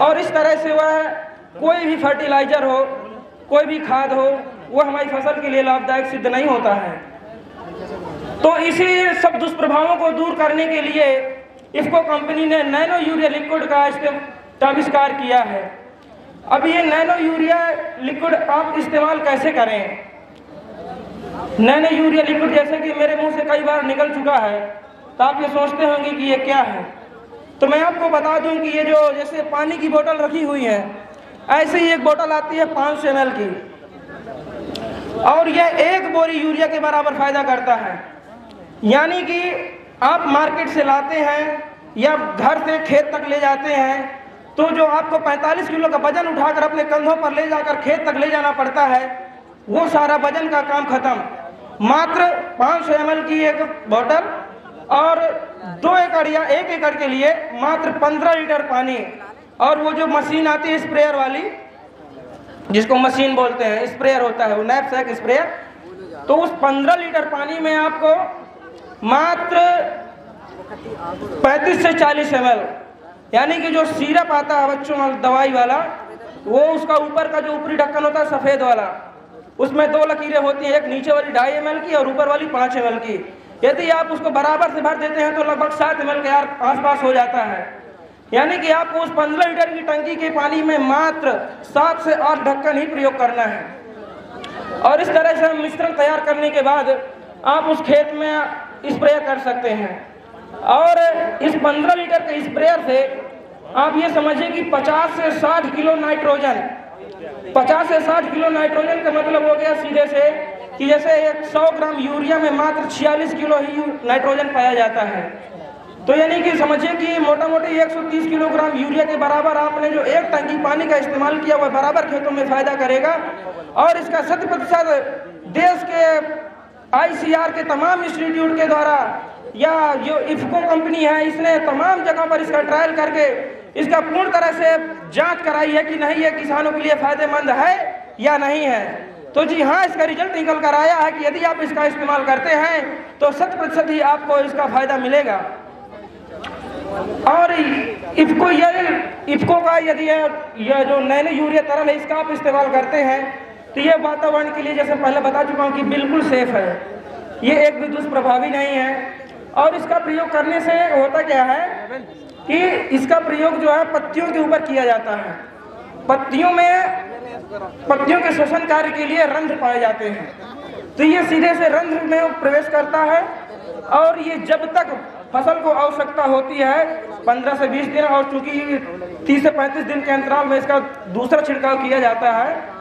और इस तरह से वह कोई भी फर्टिलाइजर हो, कोई भी खाद हो, वह हमारी फसल के लिए लाभदायक सिद्ध नहीं होता है। तो इसी सब दुष्प्रभावों को दूर करने के लिए इफ्को कंपनी ने नैनो यूरिया लिक्विड का आविष्कार किया है। अब ये नैनो यूरिया लिक्विड आप इस्तेमाल कैसे करें? नैनो यूरिया लिक्विड जैसे कि मेरे मुंह से कई बार निकल चुका है, तो आप ये सोचते होंगे कि ये क्या है। तो मैं आपको बता दूं कि ये जो जैसे पानी की बोतल रखी हुई है, ऐसे ही एक बोतल आती है 500 ml की, और यह एक बोरी यूरिया के बराबर फायदा करता है। यानी कि आप मार्केट से लाते हैं या घर से खेत तक ले जाते हैं, तो जो आपको 45 किलो का वजन उठाकर अपने कंधों पर ले जाकर खेत तक ले जाना पड़ता है, वो सारा वजन का काम खत्म। मात्र 500 ml की एक बोतल और 2 एकड़ या 1 एकड़ के लिए मात्र 15 लीटर पानी। और वो जो मशीन आती है स्प्रेयर वाली, जिसको मशीन बोलते हैं, स्प्रेयर होता है वो नैपसैक स्प्रेयर, तो उस 15 लीटर पानी में आपको मात्र 35 से 40 ml, यानी कि जो सिरप आता है बच्चों दवाई वाला, वो उसका ऊपर का जो ऊपरी ढक्कन होता है सफ़ेद वाला, उसमें 2 लकीरें होती हैं, एक नीचे वाली 2.5 ml की और ऊपर वाली 5 ml की। यदि आप उसको बराबर से भर देते हैं तो लगभग 7 ml के आसपास हो जाता है। यानी कि आपको उस 15 लीटर की टंकी के पानी में मात्र 7 से 8 ढक्कन ही प्रयोग करना है। और इस तरह से हम मिश्रण तैयार करने के बाद आप उस खेत में स्प्रे कर सकते हैं। और इस 15 लीटर के स्प्रेयर से आप ये समझिए कि 50 से 60 किलो नाइट्रोजन, 50 से 60 किलो नाइट्रोजन का मतलब हो गया सीधे से कि जैसे 100 ग्राम यूरिया में मात्र 46 किलो ही नाइट्रोजन पाया जाता है। तो यानी कि समझिए कि मोटा मोटी 130 किलोग्राम यूरिया के बराबर आपने जो एक टंकी पानी का इस्तेमाल किया वह बराबर खेतों में फायदा करेगा। और इसका 100% देश के ICR के तमाम इंस्टीट्यूट के द्वारा या जो इफ्को कंपनी है, इसने तमाम जगह पर इसका ट्रायल करके इसका पूर्ण तरह से जांच कराई है कि नहीं ये किसानों के लिए फायदेमंद है या नहीं है। तो जी हाँ, इसका रिजल्ट निकल कर आया है कि यदि आप इसका इस्तेमाल करते हैं तो 100% ही आपको इसका फायदा मिलेगा। और इफ्को का यदि यह जो नैनो यूरिया तरल है इसका आप इस्तेमाल करते हैं तो ये वातावरण के लिए, जैसे पहले बता चुका हूँ, कि बिल्कुल सेफ है। ये एक भी दुष्प्रभावी नहीं है। और इसका प्रयोग करने से होता क्या है कि इसका प्रयोग जो है पत्तियों के ऊपर किया जाता है। पत्तियों के शोषण कार्य के लिए रंध्र पाए जाते हैं, तो ये सीधे से रंध्र में प्रवेश करता है। और ये जब तक फसल को आवश्यकता होती है 15 से 20 दिन, और चूंकि 30 से 35 दिन के अंतराल में इसका दूसरा छिड़काव किया जाता है,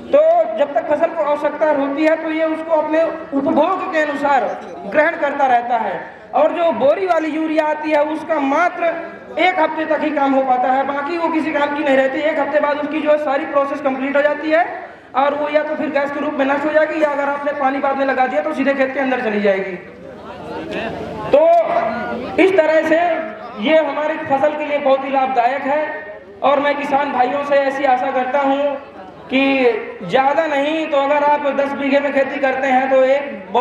तो जब तक फसल को आवश्यकता होती है तो ये उसको अपने उपभोग के अनुसार ग्रहण करता रहता है। और जो बोरी वाली यूरिया आती है उसका मात्र 1 हफ्ते तक ही काम हो पाता है, बाकी वो किसी काम की नहीं रहती। 1 हफ्ते बाद उसकी जो है सारी प्रोसेस कंप्लीट हो जाती है और वो या तो फिर गैस के रूप में नष्ट हो जाएगी, या अगर आपने पानी बाद में लगा दिया तो सीधे खेत के अंदर चली जाएगी। तो इस तरह से ये हमारी फसल के लिए बहुत ही लाभदायक है। और मैं किसान भाइयों से ऐसी आशा करता हूँ कि ज़्यादा नहीं तो अगर आप 10 बीघे में खेती करते हैं तो एक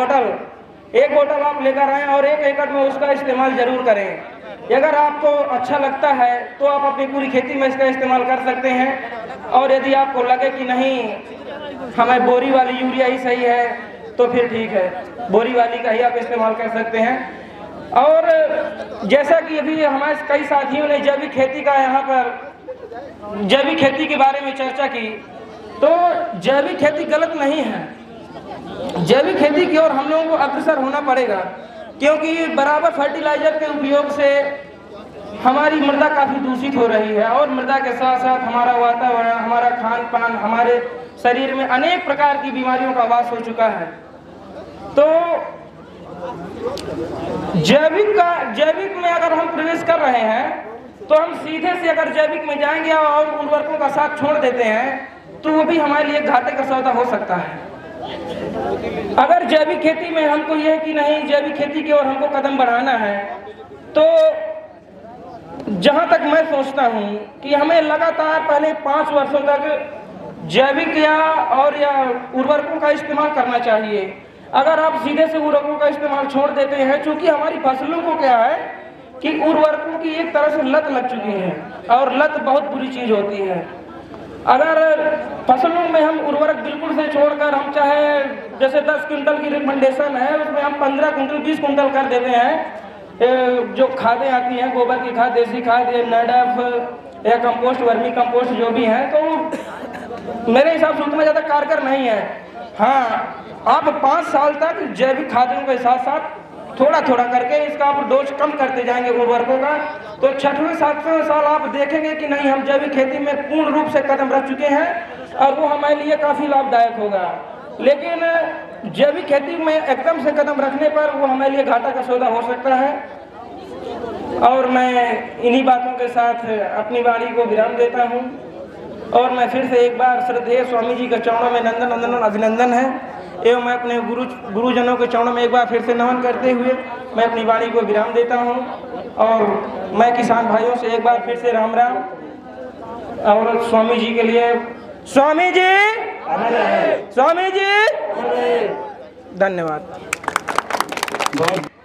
बोतल आप लेकर आएँ और 1 एकड़ में उसका इस्तेमाल जरूर करें। अगर आपको अच्छा लगता है तो आप अपनी पूरी खेती में इसका इस्तेमाल कर सकते हैं। और यदि आपको लगे कि नहीं हमें बोरी वाली यूरिया ही सही है तो फिर ठीक है, बोरी वाली का ही आप इस्तेमाल कर सकते हैं। और जैसा कि अभी हमारे कई साथियों ने जैविक खेती का यहाँ पर जैविक खेती के बारे में चर्चा की, तो जैविक खेती गलत नहीं है। जैविक खेती की ओर हम लोगों को अग्रसर होना पड़ेगा, क्योंकि बराबर फर्टिलाइजर के उपयोग से हमारी मृदा काफ़ी दूषित हो रही है। और मृदा के साथ साथ हमारा वातावरण, हमारा खान पान, हमारे शरीर में अनेक प्रकार की बीमारियों का वास हो चुका है। तो जैविक में अगर हम प्रवेश कर रहे हैं तो हम सीधे से अगर जैविक में जाएंगे और उर्वरकों का साथ छोड़ देते हैं तो वो भी हमारे लिए घाटे का सौदा हो सकता है। अगर जैविक खेती में हमको यह कि नहीं जैविक खेती की ओर हमको कदम बढ़ाना है, तो जहां तक मैं सोचता हूं कि हमें लगातार पहले 5 वर्षों तक जैविक या उर्वरकों का इस्तेमाल करना चाहिए। अगर आप सीधे से उर्वरकों का इस्तेमाल छोड़ देते हैं, चूंकि हमारी फसलों को क्या है कि उर्वरकों की एक तरह से लत लग चुकी है, और लत बहुत बुरी चीज़ होती है। अगर फसलों में हम उर्वरक बिल्कुल से छोड़कर हम चाहे जैसे 10 क्विंटल की रिकमेंडेशन है, उसमें हम 15 क्विंटल 20 क्विंटल कर देते हैं, जो खादें आती हैं, गोबर की खाद, देसी खाद, या नाइडफ या कंपोस्ट, वर्मी कंपोस्ट जो भी है, तो मेरे हिसाब से उतना ज़्यादा कारगर नहीं है। हाँ, आप 5 साल तक जैविक खादों के साथ साथ थोड़ा थोड़ा करके इसका आप डोज कम करते जाएंगे उर्वरकों का, तो 6वें 7वें साल आप देखेंगे कि नहीं, हम जैविक खेती में पूर्ण रूप से कदम रख चुके हैं और वो हमारे लिए काफ़ी लाभदायक होगा। लेकिन जैविक खेती में एकदम से कदम रखने पर वो हमारे लिए घाटा का सौदा हो सकता है। और मैं इन्हीं बातों के साथ अपनी वाणी को विराम देता हूँ, और मैं फिर से एक बार श्रद्धेय स्वामी जी के चरणों में नंदन नंदन अभिनंदन है, एवं मैं अपने गुरुजनों के चरणों में एक बार फिर से नमन करते हुए मैं अपनी वाणी को विराम देता हूँ। और मैं किसान भाइयों से एक बार फिर से राम राम, और स्वामी जी के लिए स्वामी जी, स्वामी जी, धन्यवाद।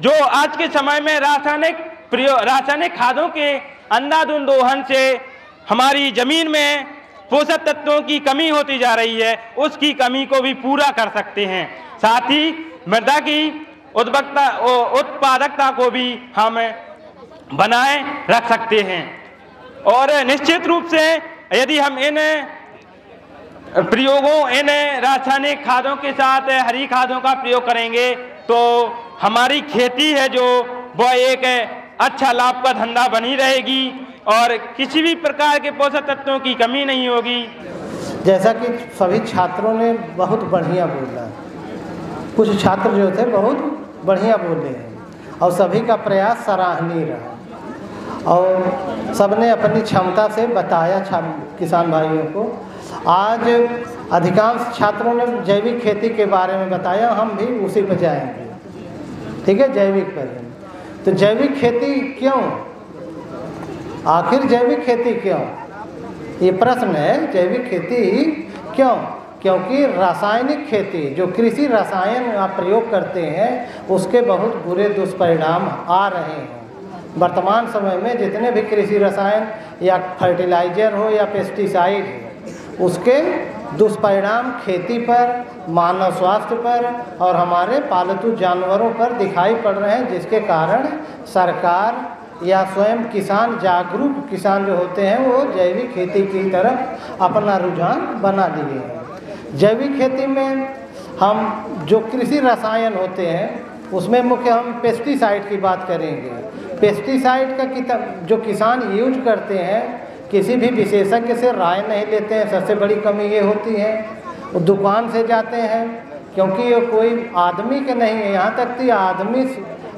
जो आज के समय में रासायनिक खादों के अंधाधुंध दोहन से हमारी जमीन में पोषक तत्वों की कमी होती जा रही है, उसकी कमी को भी पूरा कर सकते हैं। साथ ही मृदा की उत्पादकता को भी हम बनाए रख सकते हैं। और निश्चित रूप से यदि हम इन रासायनिक खादों के साथ हरी खादों का प्रयोग करेंगे तो हमारी खेती है जो वह एक अच्छा लाभ का धंधा बनी रहेगी और किसी भी प्रकार के पोषक तत्वों की कमी नहीं होगी। जैसा कि सभी छात्रों ने बहुत बढ़िया बोला, कुछ छात्र जो थे बहुत बढ़िया बोले हैं और सभी का प्रयास सराहनीय रहा और सबने अपनी क्षमता से बताया किसान भाइयों को। आज अधिकांश छात्रों ने जैविक खेती के बारे में बताया, हम भी उसी पर जाएंगे, ठीक है, जैविक पर। तो जैविक खेती क्यों, आखिर जैविक खेती क्यों, ये प्रश्न है। जैविक खेती क्यों? क्योंकि रासायनिक खेती, जो कृषि रसायन आप प्रयोग करते हैं, उसके बहुत बुरे दुष्परिणाम आ रहे हैं। वर्तमान समय में जितने भी कृषि रसायन या फर्टिलाइजर हो या पेस्टिसाइड हो, उसके दुष्परिणाम खेती पर, मानव स्वास्थ्य पर और हमारे पालतू जानवरों पर दिखाई पड़ रहे हैं, जिसके कारण सरकार या स्वयं किसान, जागरूक किसान जो होते हैं, वो जैविक खेती की तरफ अपना रुझान बना लिए हैं। जैविक खेती में हम जो कृषि रसायन होते हैं उसमें मुख्य हम पेस्टिसाइड की बात करेंगे। पेस्टिसाइड का जो किसान यूज करते हैं, किसी भी विशेषज्ञ से राय नहीं लेते हैं। सबसे बड़ी कमी ये होती है, वो दुकान से जाते हैं, क्योंकि ये कोई आदमी के नहीं है, यहाँ तक कि आदमी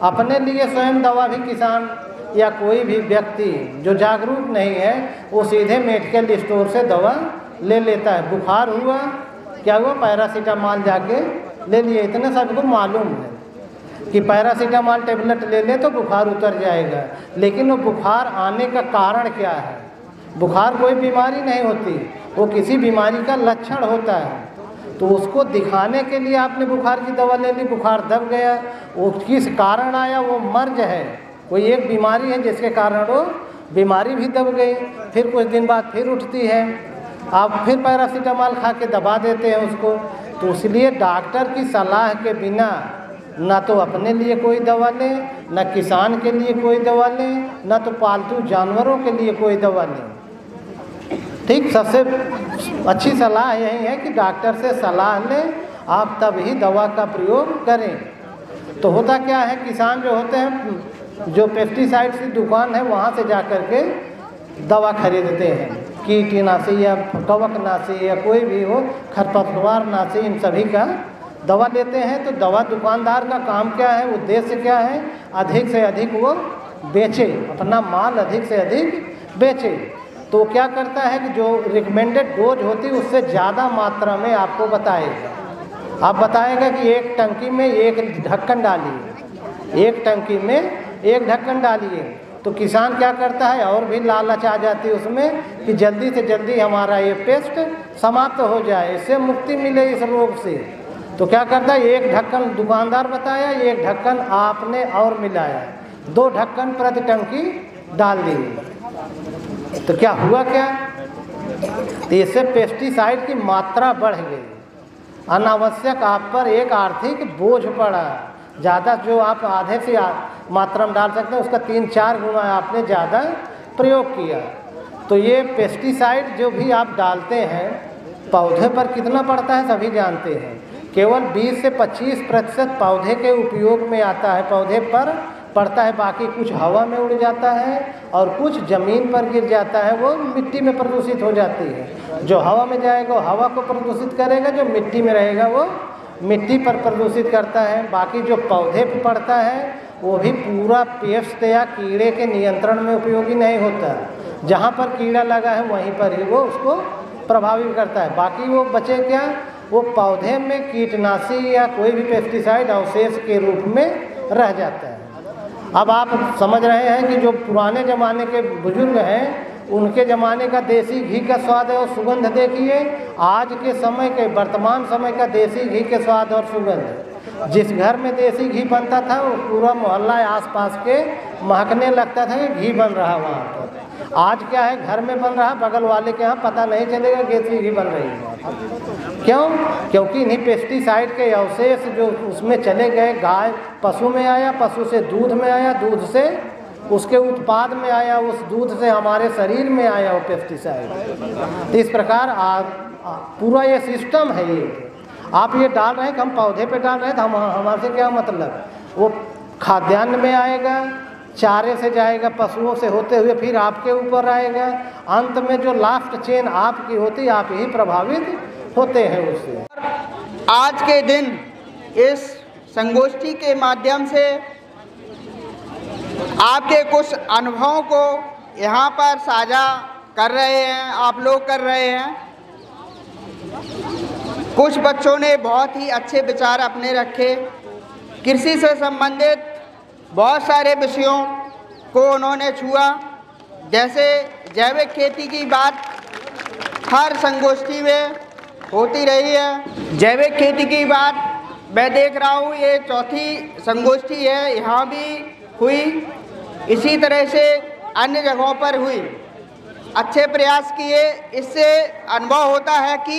अपने लिए स्वयं दवा भी किसान या कोई भी व्यक्ति जो जागरूक नहीं है, वो सीधे मेडिकल स्टोर से दवा ले लेता है। बुखार हुआ, क्या हुआ, पैरासीटामॉल जाके ले लिए। इतने सबको मालूम है कि पैरासीटामॉल टेबलेट ले ले तो बुखार उतर जाएगा, लेकिन वो बुखार आने का कारण क्या है? बुखार कोई बीमारी नहीं होती, वो किसी बीमारी का लक्षण होता है। तो उसको दिखाने के लिए आपने बुखार की दवा ले ली, बुखार दब गया, वो किस कारण आया, वो मर्ज है, कोई एक बीमारी है जिसके कारण वो बीमारी भी दब गई। फिर कुछ दिन बाद फिर उठती है, आप फिर पैरासीटामॉल खा के दबा देते हैं उसको। तो इसलिए डॉक्टर की सलाह के बिना ना तो अपने लिए कोई दवा लें, ना किसान के लिए कोई दवा लें, ना तो पालतू जानवरों के लिए कोई दवा लें। ठीक, सबसे अच्छी सलाह यही है कि डॉक्टर से सलाह लें आप, तब ही दवा का प्रयोग करें। तो होता क्या है, किसान जो होते हैं, जो पेस्टिसाइड की दुकान है वहाँ से जा कर के दवा खरीदते हैं, कीटनाशी या कवकनाशी या कोई भी हो, खरपतवार नाशी, इन सभी का दवा लेते हैं। तो दवा दुकानदार का काम क्या है, उद्देश्य क्या है, अधिक से अधिक वो बेचे, अपना माल अधिक से अधिक बेचे। तो क्या करता है कि जो रिकमेंडेड डोज होती है उससे ज़्यादा मात्रा में आपको बताएगा। आप बताएगा कि एक टंकी में एक ढक्कन डालिए, एक टंकी में एक ढक्कन डालिए। तो किसान क्या करता है, और भी लालच आ जाती है उसमें कि जल्दी से जल्दी हमारा ये पेस्ट समाप्त हो जाए, इससे मुक्ति मिले इस रोग से। तो क्या करता है, एक ढक्कन दुकानदार बताया, एक ढक्कन आपने और मिलाया, 2 ढक्कन प्रति टंकी डाल दी। तो क्या हुआ क्या, इससे पेस्टिसाइड की मात्रा बढ़ गई, अनावश्यक आप पर एक आर्थिक बोझ पड़ा। ज़्यादा जो आप आधे से मात्रा में डाल सकते हैं उसका 3-4 गुना आपने ज़्यादा प्रयोग किया। तो ये पेस्टिसाइड जो भी आप डालते हैं पौधे पर कितना पड़ता है सभी जानते हैं। केवल 20 से 25% पौधे के उपयोग में आता है, पौधे पर पड़ता है, बाकी कुछ हवा में उड़ जाता है और कुछ ज़मीन पर गिर जाता है, वो मिट्टी में प्रदूषित हो जाती है। जो हवा में जाएगा वो हवा को प्रदूषित करेगा, जो मिट्टी में रहेगा वो मिट्टी पर प्रदूषित करता है। बाकी जो पौधे पर पड़ता है वो भी पूरा पेस्ट या कीड़े के नियंत्रण में उपयोगी नहीं होता। जहाँ पर कीड़ा लगा है वहीं पर ही वो उसको प्रभावित करता है। बाकी वो बचे क्या, वो पौधे में कीटनाशी या कोई भी पेस्टिसाइड अवशेष के रूप में रह जाता है। अब आप समझ रहे हैं कि जो पुराने ज़माने के बुजुर्ग हैं उनके ज़माने का देसी घी का स्वाद और सुगंध देखिए, आज के समय के वर्तमान समय का देसी घी के स्वाद और सुगंध। जिस घर में देसी घी बनता था वो पूरा मोहल्ला आसपास के महकने लगता था कि घी बन रहा वहाँ पर। आज क्या है, घर में बन रहा, बगल वाले के यहाँ पता नहीं चलेगा देसी घी बन रही है। क्यों? क्योंकि इन्हीं पेस्टिसाइड के अवशेष जो उसमें चले गए, गाय पशु में आया, पशु से दूध में आया, दूध से उसके उत्पाद में आया, उस दूध से हमारे शरीर में आया वो पेस्टिसाइड। तो इस प्रकार पूरा ये सिस्टम है। ये आप ये डाल रहे हैं कि हम पौधे पे डाल रहे हैं, तो हमारे से क्या मतलब, वो खाद्यान्न में आएगा, चारे से जाएगा, पशुओं से होते हुए फिर आपके ऊपर आएगा, अंत में जो लास्ट चेन आपकी होती, आप ही प्रभावित होते हैं उससे। आज के दिन इस संगोष्ठी के माध्यम से आपके कुछ अनुभवों को यहाँ पर साझा कर रहे हैं, आप लोग कर रहे हैं। कुछ बच्चों ने बहुत ही अच्छे विचार अपने रखे, कृषि से संबंधित बहुत सारे विषयों को उन्होंने छुआ। जैसे जैविक खेती की बात हर संगोष्ठी में होती रही है। जैविक खेती की बात मैं देख रहा हूँ ये 4थी संगोष्ठी है, यहाँ भी हुई, इसी तरह से अन्य जगहों पर हुई। अच्छे प्रयास किए, इससे अनुभव होता है कि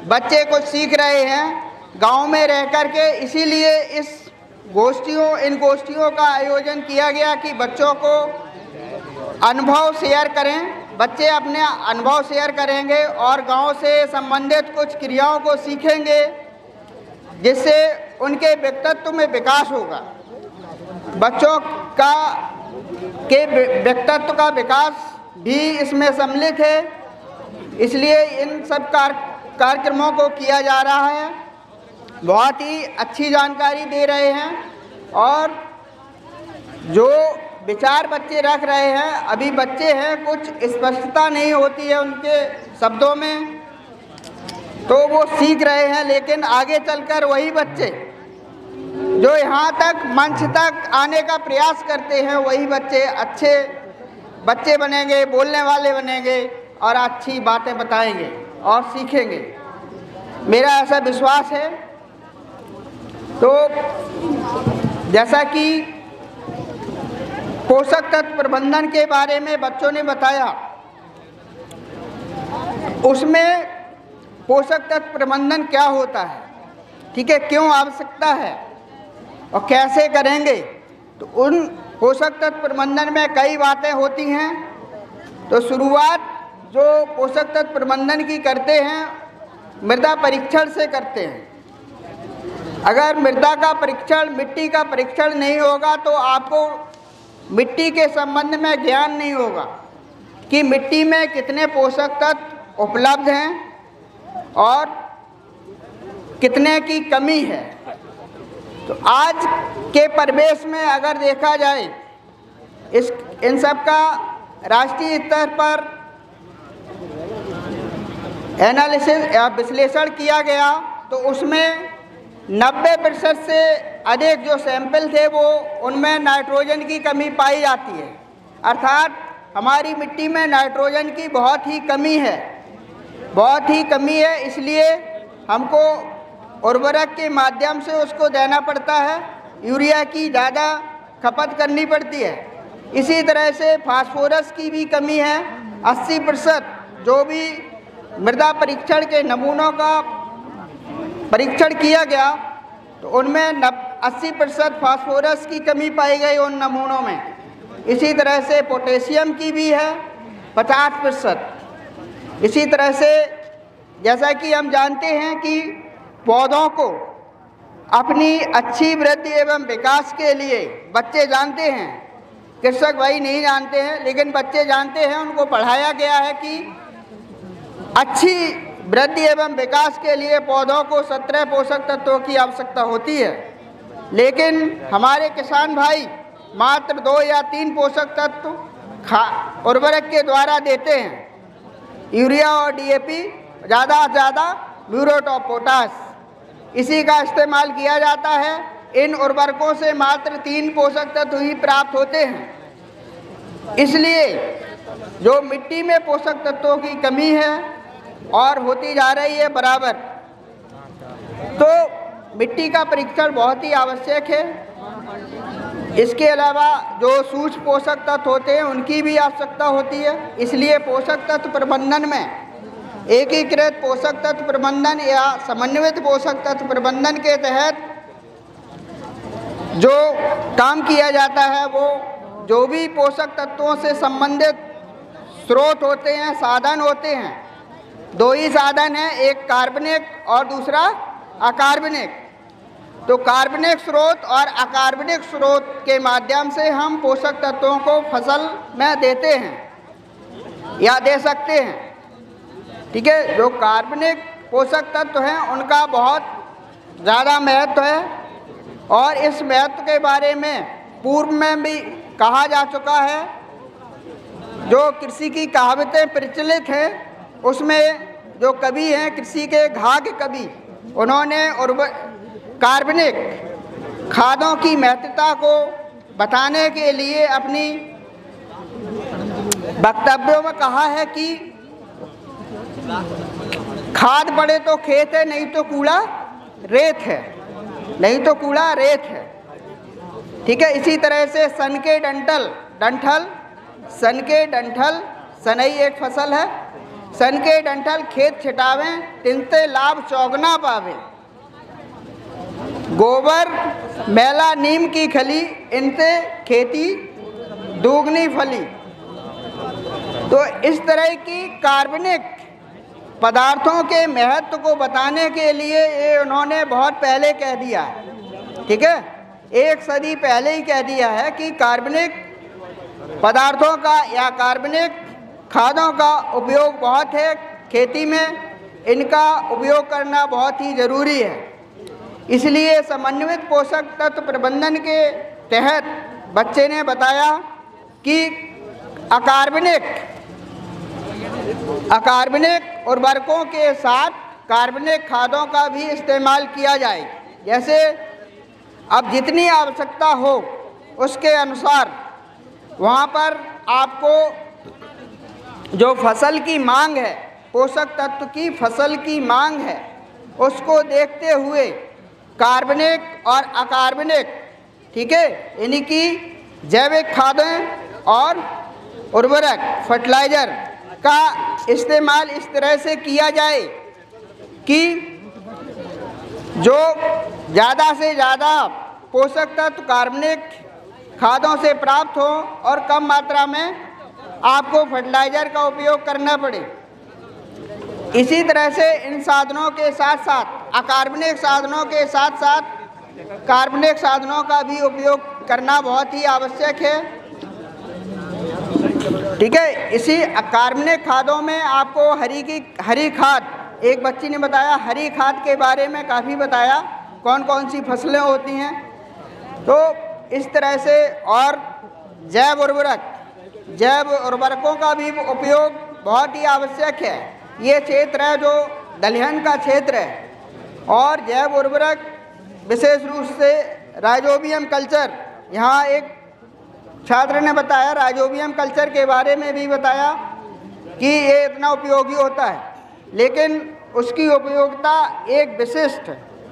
बच्चे कुछ सीख रहे हैं गांव में रह कर के। इसीलिए इन गोष्ठियों का आयोजन किया गया कि बच्चों को अनुभव शेयर करें, बच्चे अपने अनुभव शेयर करेंगे और गांव से संबंधित कुछ क्रियाओं को सीखेंगे, जिससे उनके व्यक्तित्व में विकास होगा। बच्चों के व्यक्तित्व का विकास भी इसमें सम्मिलित है, इसलिए इन सब कार्यक्रमों को किया जा रहा है। बहुत ही अच्छी जानकारी दे रहे हैं और जो विचार बच्चे रख रहे हैं, अभी बच्चे हैं, कुछ स्पष्टता नहीं होती है उनके शब्दों में, तो वो सीख रहे हैं। लेकिन आगे चलकर वही बच्चे जो यहाँ तक मंच तक आने का प्रयास करते हैं, वही बच्चे अच्छे बच्चे बनेंगे, बोलने वाले बनेंगे और अच्छी बातें बताएंगे और सीखेंगे, मेरा ऐसा विश्वास है। तो जैसा कि पोषक तत्व प्रबंधन के बारे में बच्चों ने बताया, उसमें पोषक तत्व प्रबंधन क्या होता है, ठीक है, क्यों आवश्यकता है और कैसे करेंगे। तो उन पोषक तत्व प्रबंधन में कई बातें होती हैं। तो शुरुआत जो पोषक तत्व प्रबंधन की करते हैं, मृदा परीक्षण से करते हैं। अगर मृदा का परीक्षण, मिट्टी का परीक्षण नहीं होगा तो आपको मिट्टी के संबंध में ज्ञान नहीं होगा कि मिट्टी में कितने पोषक तत्व उपलब्ध हैं और कितने की कमी है। तो आज के परिवेश में अगर देखा जाए, इन सब का राष्ट्रीय स्तर पर एनालिसिस या विश्लेषण किया गया, तो उसमें 90% से अधिक जो सैंपल थे वो उनमें नाइट्रोजन की कमी पाई जाती है। अर्थात हमारी मिट्टी में नाइट्रोजन की बहुत ही कमी है, बहुत ही कमी है। इसलिए हमको उर्वरक के माध्यम से उसको देना पड़ता है। यूरिया की ज़्यादा खपत करनी पड़ती है। इसी तरह से फास्फोरस की भी कमी है। 80% जो भी मृदा परीक्षण के नमूनों का परीक्षण किया गया तो उनमें 80% फास्फोरस की कमी पाई गई उन नमूनों में। इसी तरह से पोटेशियम की भी है 50%। इसी तरह से जैसा कि हम जानते हैं कि पौधों को अपनी अच्छी वृद्धि एवं विकास के लिए बच्चे जानते हैं, कृषक भाई नहीं जानते हैं, लेकिन बच्चे जानते हैं, उनको पढ़ाया गया है कि अच्छी वृद्धि एवं विकास के लिए पौधों को 17 पोषक तत्वों की आवश्यकता होती है। लेकिन हमारे किसान भाई मात्र 2 या 3 पोषक तत्व उर्वरक के द्वारा देते हैं, यूरिया और डीएपी, ज़्यादा से ज़्यादा म्यूरेट ऑफ पोटाश, इसी का इस्तेमाल किया जाता है। इन उर्वरकों से मात्र 3 पोषक तत्व ही प्राप्त होते हैं। इसलिए जो मिट्टी में पोषक तत्वों की कमी है और होती जा रही है बराबर, तो मिट्टी का परीक्षण बहुत ही आवश्यक है। इसके अलावा जो सूक्ष्म पोषक तत्व होते हैं उनकी भी आवश्यकता होती है। इसलिए पोषक तत्व प्रबंधन में एकीकृत पोषक तत्व प्रबंधन या समन्वित पोषक तत्व प्रबंधन के तहत जो काम किया जाता है वो जो भी पोषक तत्वों से संबंधित स्रोत होते हैं, साधन होते हैं, 2 ही साधन हैं, एक कार्बनिक और दूसरा अकार्बनिक। तो कार्बनिक स्रोत और अकार्बनिक स्रोत के माध्यम से हम पोषक तत्वों को फसल में देते हैं या दे सकते हैं। ठीक है, जो कार्बनिक पोषक तत्व हैं उनका बहुत ज़्यादा महत्व है और इस महत्व के बारे में पूर्व में भी कहा जा चुका है। जो कृषि की कहावतें प्रचलित हैं उसमें जो कवि हैं कृषि के घाघ कवि, उन्होंने कार्बनिक खादों की महत्वता को बताने के लिए अपनी वक्तव्यों में कहा है कि खाद पड़े तो खेत है, नहीं तो कूड़ा रेत है, नहीं तो कूड़ा रेत है। ठीक है, इसी तरह से सन के डंठल सनई एक फसल है, सन के डंठल खेत छिटावें, तिनते लाभ चौगना पावे, गोबर मैला नीम की खली, इनसे खेती दोगुनी फली। तो इस तरह की कार्बनिक पदार्थों के महत्व को बताने के लिए ये उन्होंने बहुत पहले कह दिया है। ठीक है, 1 सदी पहले ही कह दिया है कि कार्बनिक पदार्थों का या कार्बनिक खादों का उपयोग बहुत है, खेती में इनका उपयोग करना बहुत ही ज़रूरी है। इसलिए समन्वित पोषक तत्व प्रबंधन के तहत बच्चे ने बताया कि अकार्बनिक उर्वरकों के साथ कार्बनिक खादों का भी इस्तेमाल किया जाए। जैसे अब जितनी आवश्यकता हो उसके अनुसार वहाँ पर आपको जो फसल की मांग है, पोषक तत्व की फसल की मांग है, उसको देखते हुए कार्बनिक और अकार्बनिक, ठीक है, यानी कि जैविक खादें और उर्वरक फर्टिलाइज़र का इस्तेमाल इस तरह से किया जाए कि जो ज़्यादा से ज़्यादा पोषक तत्व कार्बनिक खादों से प्राप्त हो और कम मात्रा में आपको फर्टिलाइज़र का उपयोग करना पड़े। इसी तरह से इन साधनों के साथ साथ अकार्बनिक साधनों के साथ साथ कार्बनिक साधनों का भी उपयोग करना बहुत ही आवश्यक है। ठीक है, इसी कार्बनिक खादों में आपको हरी खाद, एक बच्ची ने बताया हरी खाद के बारे में काफ़ी बताया, कौन कौन सी फसलें होती हैं। तो इस तरह से और जैव उर्वरकों का भी उपयोग बहुत ही आवश्यक है। ये क्षेत्र है जो दलहन का क्षेत्र है और जैव उर्वरक विशेष रूप से राइजोबियम कल्चर, यहाँ एक छात्र ने बताया राइजोबियम कल्चर के बारे में भी बताया कि ये इतना उपयोगी होता है, लेकिन उसकी उपयोगिता एक विशिष्ट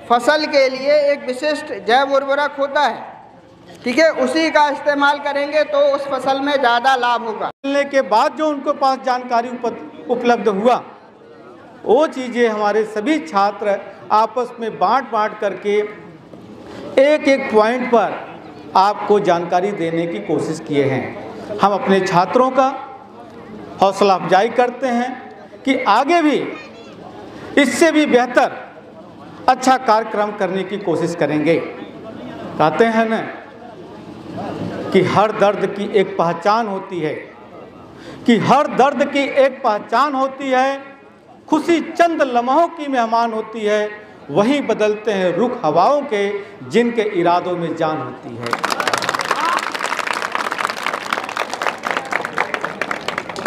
फसल के लिए एक विशिष्ट जैव उर्वरक होता है। ठीक है, उसी का इस्तेमाल करेंगे तो उस फसल में ज़्यादा लाभ होगा। मिलने के बाद जो उनको पास जानकारी उपलब्ध हुआ, वो चीज़ें हमारे सभी छात्र आपस में बांट करके एक एक पॉइंट पर आपको जानकारी देने की कोशिश किए हैं। हम अपने छात्रों का हौसला अफजाई करते हैं कि आगे भी इससे भी बेहतर अच्छा कार्यक्रम करने की कोशिश करेंगे। कहते हैं ना कि हर दर्द की एक पहचान होती है, कि हर दर्द की एक पहचान होती है, खुशी चंद लम्हों की मेहमान होती है, वही बदलते हैं रुख हवाओं के जिनके इरादों में जान होती है।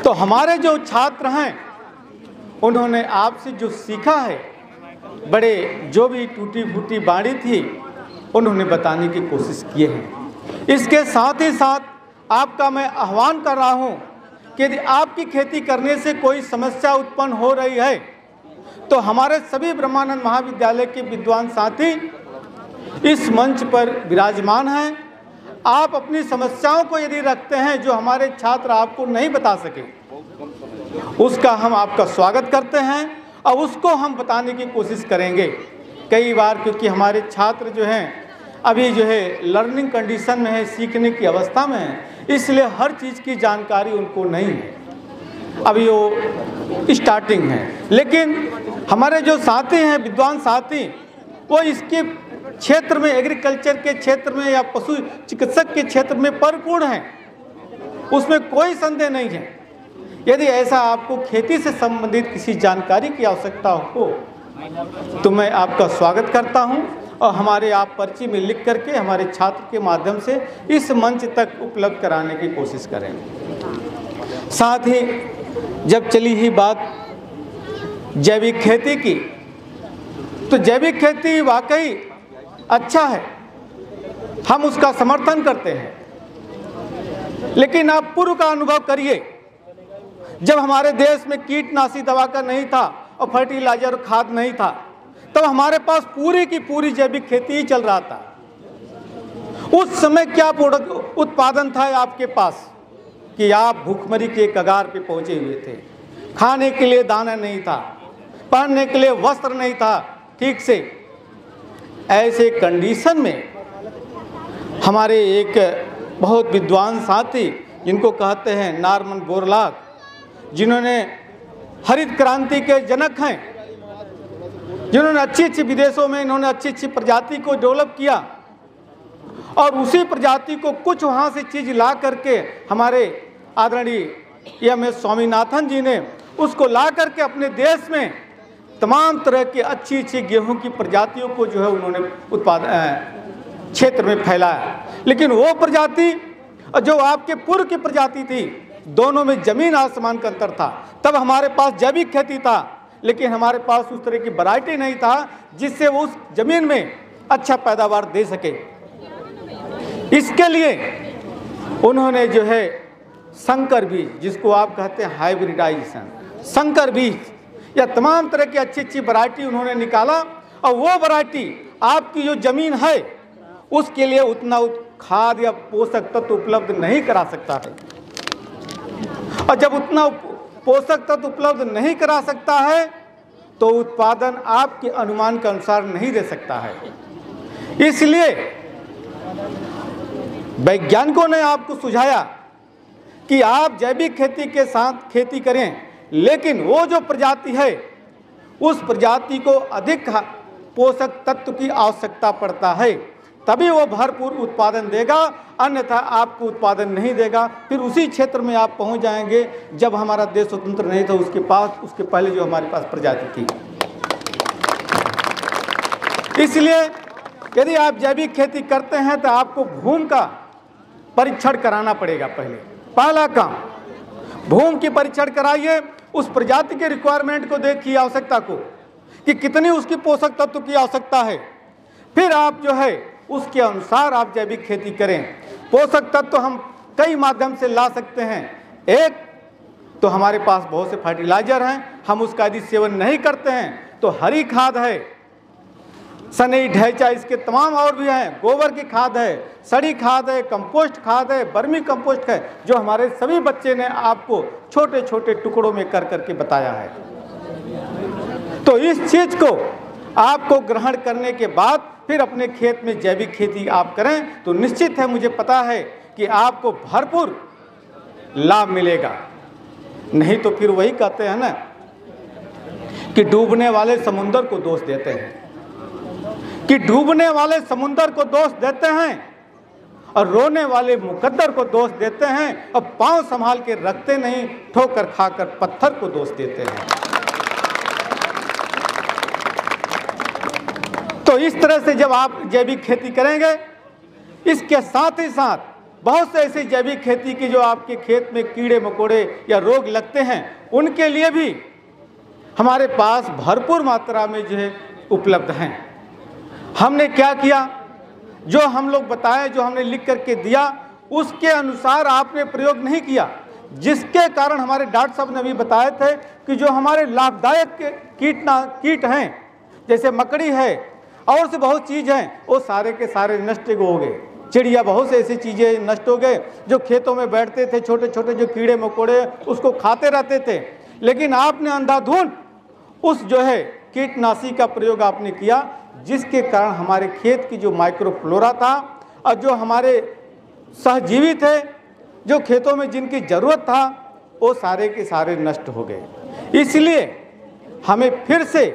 तो हमारे जो छात्र हैं उन्होंने आपसे जो सीखा है, बड़े जो भी टूटी फूटी बाणी थी उन्होंने बताने की कोशिश किए हैं। इसके साथ ही साथ आपका मैं आह्वान कर रहा हूं कि यदि आपकी खेती करने से कोई समस्या उत्पन्न हो रही है तो हमारे सभी ब्रह्मानंद महाविद्यालय के विद्वान साथी इस मंच पर विराजमान हैं। आप अपनी समस्याओं को यदि रखते हैं जो हमारे छात्र आपको नहीं बता सके, उसका हम आपका स्वागत करते हैं और उसको हम बताने की कोशिश करेंगे। कई बार क्योंकि हमारे छात्र जो हैं अभी जो है लर्निंग कंडीशन में है, सीखने की अवस्था में है, इसलिए हर चीज़ की जानकारी उनको नहीं है, अभी वो स्टार्टिंग है। लेकिन हमारे जो साथी हैं विद्वान साथी, वो इसके क्षेत्र में, एग्रीकल्चर के क्षेत्र में या पशु चिकित्सक के क्षेत्र में परिपूर्ण हैं, उसमें कोई संदेह नहीं है। यदि ऐसा आपको खेती से संबंधित किसी जानकारी की आवश्यकता हो तो मैं आपका स्वागत करता हूं और हमारे आप पर्ची में लिख करके हमारे छात्र के माध्यम से इस मंच तक उपलब्ध कराने की कोशिश करें। साथ ही जब चली ही बात जैविक खेती की, तो जैविक खेती वाकई अच्छा है, हम उसका समर्थन करते हैं। लेकिन आप पूर्व का अनुभव करिए, जब हमारे देश में कीटनाशी दवा का नहीं था और फर्टिलाइजर खाद नहीं था, तब हमारे पास पूरी की पूरी जैविक खेती ही चल रहा था। उस समय क्या प्रोडक्ट उत्पादन था आपके पास कि आप भूखमरी के कगार पे पहुंचे हुए थे। खाने के लिए दाना नहीं था, पहनने के लिए वस्त्र नहीं था ठीक से। ऐसे कंडीशन में हमारे एक बहुत विद्वान साथी जिनको कहते हैं नॉर्मन बोरलॉग, जिन्होंने हरित क्रांति के जनक हैं, जिन्होंने अच्छी विदेशों में इन्होंने अच्छी प्रजाति को डेवलप किया और उसी प्रजाति को कुछ वहाँ से चीज़ ला करके हमारे आदरणीय एम.एस. स्वामीनाथन जी ने उसको ला करके अपने देश में तमाम तरह की अच्छी गेहूं की प्रजातियों को जो है उन्होंने उत्पादन क्षेत्र में फैलाया। लेकिन वो प्रजाति और जो आपके पूर्व की प्रजाति थी, दोनों में जमीन आसमान का अंतर था। तब हमारे पास जैविक खेती था, लेकिन हमारे पास उस तरह की वैरायटी नहीं था जिससे वो उस जमीन में अच्छा पैदावार दे सके। इसके लिए उन्होंने जो है संकर बीज, जिसको आप कहते हैं हाइब्रिडाइजेशन, संकर बीज या तमाम तरह की अच्छी वैरायटी उन्होंने निकाला और वो वैरायटी आपकी जो जमीन है उसके लिए उतना खाद या पोषक तत्व उपलब्ध नहीं करा सकता है। और जब उतना पोषक तत्व उपलब्ध नहीं करा सकता है तो उत्पादन आपके अनुमान के अनुसार नहीं दे सकता है। इसलिए वैज्ञानिकों ने आपको सुझाया कि आप जैविक खेती के साथ खेती करें, लेकिन वो जो प्रजाति है उस प्रजाति को अधिक पोषक तत्व की आवश्यकता पड़ता है, तभी वो भरपूर उत्पादन देगा, अन्यथा आपको उत्पादन नहीं देगा। फिर उसी क्षेत्र में आप पहुंच जाएंगे जब हमारा देश स्वतंत्र नहीं था, उसके पहले जो हमारे पास प्रजाति थी। इसलिए यदि आप जैविक खेती करते हैं तो आपको भूमि का परीक्षण कराना पड़ेगा। पहला काम भूमि की परीक्षण कराइए, उस प्रजाति के रिक्वायरमेंट को देखिए, आवश्यकता को कि कितनी उसकी पोषक तत्व की आवश्यकता है, फिर आप जो है उसके अनुसार आप जैविक खेती करें। पोषक तत्व हम कई माध्यम से ला सकते हैं। एक तो हमारे पास बहुत से फर्टिलाइजर हैं, हम उसका यदि सेवन नहीं करते हैं तो हरी खाद है, सनई, ढैंचा, इसके तमाम और भी हैं। गोबर की खाद है, सड़ी खाद है, कंपोस्ट खाद है, बर्मी कंपोस्ट है, जो हमारे सभी बच्चे ने आपको छोटे छोटे टुकड़ों में कर करके बताया है। तो इस चीज़ को आपको ग्रहण करने के बाद फिर अपने खेत में जैविक खेती आप करें तो निश्चित है, मुझे पता है कि आपको भरपूर लाभ मिलेगा। नहीं तो फिर वही कहते हैं ना कि डूबने वाले समुंदर को दोष देते हैं, कि डूबने वाले समुंदर को दोष देते हैं और रोने वाले मुकद्दर को दोष देते हैं और पांव संभाल के रखते नहीं, ठोकर खाकर पत्थर को दोष देते हैं। तो इस तरह से जब आप जैविक खेती करेंगे, इसके साथ ही साथ बहुत से ऐसी जैविक खेती की जो आपके खेत में कीड़े मकोड़े या रोग लगते हैं, उनके लिए भी हमारे पास भरपूर मात्रा में जो है उपलब्ध हैं। हमने क्या किया, जो हम लोग बताए, जो हमने लिख करके दिया, उसके अनुसार आपने प्रयोग नहीं किया, जिसके कारण हमारे डॉक्टर साहब ने भी बताए थे कि जो हमारे लाभदायक कीट हैं, जैसे मकड़ी है और से बहुत चीज़ हैं, वो सारे के सारे नष्ट हो गए। चिड़िया, बहुत से ऐसी चीज़ें नष्ट हो गए जो खेतों में बैठते थे, छोटे छोटे जो कीड़े मकोड़े उसको खाते रहते थे। लेकिन आपने अंधाधुंध उस जो है कीटनाशी का प्रयोग आपने किया, जिसके कारण हमारे खेत की जो माइक्रोफ्लोरा था और जो हमारे सहजीवी थे, जो खेतों में जिनकी ज़रूरत था, वो सारे के सारे नष्ट हो गए। इसलिए हमें फिर से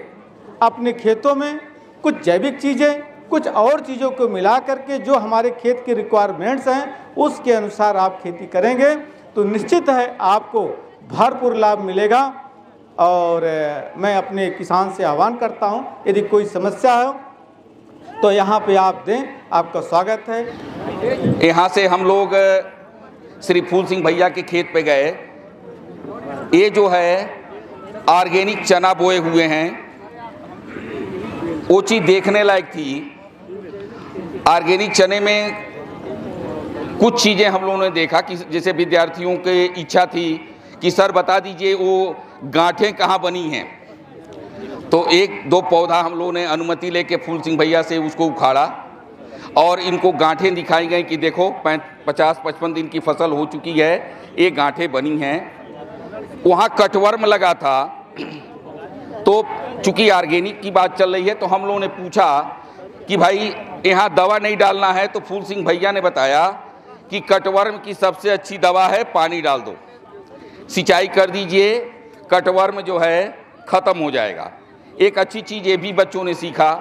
अपने खेतों में कुछ जैविक चीज़ें, कुछ और चीज़ों को मिला करके जो हमारे खेत की रिक्वायरमेंट्स हैं, उसके अनुसार आप खेती करेंगे तो निश्चित है आपको भरपूर लाभ मिलेगा। और मैं अपने किसान से आह्वान करता हूं, यदि कोई समस्या हो तो यहाँ पे आप दें, आपका स्वागत है। यहाँ से हम लोग श्री फूल सिंह भैया के खेत पे गए। ये जो है ऑर्गेनिक चना बोए हुए हैं, वो चीज़ देखने लायक थी। ऑर्गेनिक चने में कुछ चीज़ें हम लोगों ने देखा कि जैसे विद्यार्थियों की इच्छा थी कि सर बता दीजिए वो गांठें कहाँ बनी हैं। तो एक दो पौधा हम लोगों ने अनुमति लेके फूल सिंह भैया से उसको उखाड़ा और इनको गांठें दिखाई गई कि देखो 50-55 दिन की फसल हो चुकी है, ये गांठें बनी हैं। वहाँ कटवर्म लगा था। तो चूँकि ऑर्गेनिक की बात चल रही है तो हम लोगों ने पूछा कि भाई यहाँ दवा नहीं डालना है, तो फूल सिंह भैया ने बताया कि कटवर्म की सबसे अच्छी दवा है पानी डाल दो, सिंचाई कर दीजिए, कटवर्म जो है ख़त्म हो जाएगा। एक अच्छी चीज़ ये भी बच्चों ने सीखा।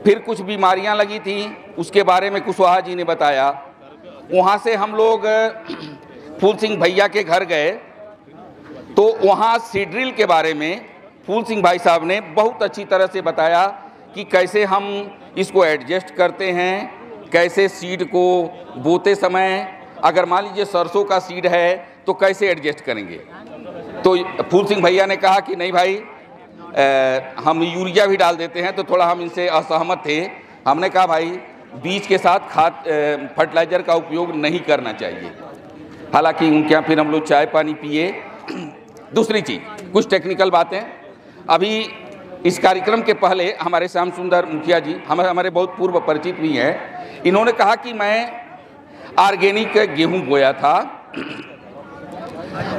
फिर कुछ बीमारियां लगी थी, उसके बारे में कुशवाहा जी ने बताया। वहाँ से हम लोग फूल सिंह भैया के घर गए तो वहाँ सीड्रिल के बारे में फूल सिंह भाई साहब ने बहुत अच्छी तरह से बताया कि कैसे हम इसको एडजस्ट करते हैं, कैसे सीड को बोते समय अगर मान लीजिए सरसों का सीड है तो कैसे एडजस्ट करेंगे। तो फूल सिंह भैया ने कहा कि नहीं भाई हम यूरिया भी डाल देते हैं, तो थोड़ा हम इनसे असहमत थे। हमने कहा भाई बीज के साथ खाद फर्टिलाइज़र का उपयोग नहीं करना चाहिए। हालांकि उनके यहाँ फिर हम लोग चाय पानी पिए। दूसरी चीज़, कुछ टेक्निकल बातें, अभी इस कार्यक्रम के पहले हमारे श्याम सुंदर मुखिया जी हमारे बहुत पूर्व परिचित भी हैं, इन्होंने कहा कि मैं ऑर्गेनिक गेहूं बोया था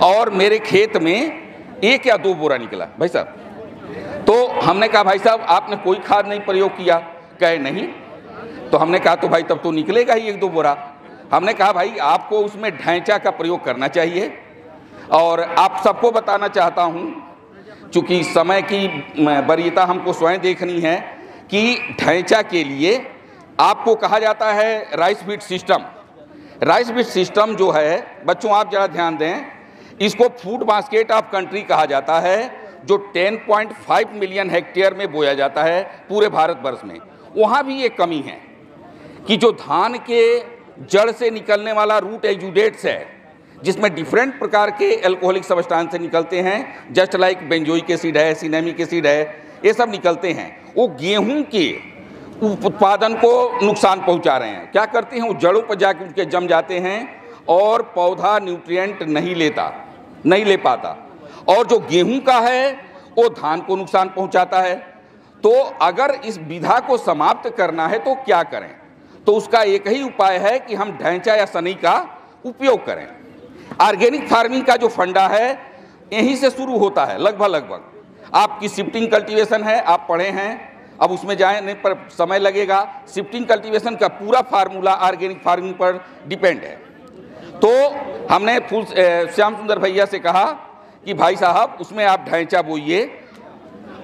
और मेरे खेत में 1 या 2 बोरा निकला भाई साहब। तो हमने कहा भाई साहब आपने कोई खाद नहीं प्रयोग किया? कहे नहीं। तो हमने कहा तो भाई तब तो निकलेगा ही 1-2 बोरा। हमने कहा भाई आपको उसमें ढैंचा का प्रयोग करना चाहिए। और आप सबको बताना चाहता हूँ, चूँकि समय की वरीयता हमको स्वयं देखनी है, कि ढैंचा के लिए आपको कहा जाता है rice feed system. Rice feed system जो है बच्चों आप ज़रा ध्यान दें, इसको फूड बास्केट ऑफ कंट्री कहा जाता है, जो 10.5 मिलियन हेक्टेयर में बोया जाता है पूरे भारतवर्ष में। वहाँ भी ये कमी है कि जो धान के जड़ से निकलने वाला रूट एक्सुडेट्स है, जिसमें डिफरेंट प्रकार के एल्कोहलिक सब्सटेंस से निकलते हैं, जस्ट लाइक बेंजोइक एसिड है, सिनेमिक एसिड है, ये सब निकलते हैं, वो गेहूं के उत्पादन को नुकसान पहुंचा रहे हैं। क्या करते हैं, वो जड़ों पर जाकर उनके जम जाते हैं और पौधा न्यूट्रिएंट नहीं ले पाता। और जो गेहूं का है वो धान को नुकसान पहुंचाता है। तो अगर इस विधा को समाप्त करना है तो क्या करें? तो उसका एक ही उपाय है कि हम ढैंचा या सनई का उपयोग करें। ऑर्गेनिक फार्मिंग का जो फंडा है यहीं से शुरू होता है लगभग। आपकी शिफ्टिंग कल्टीवेशन है, आप पढ़े हैं, अब उसमें जाने पर समय लगेगा। शिफ्टिंग कल्टीवेशन का पूरा फार्मूला ऑर्गेनिक फार्मिंग पर डिपेंड है। तो हमने श्याम सुंदर भैया से कहा कि भाई साहब उसमें आप ढैंचा बोइए,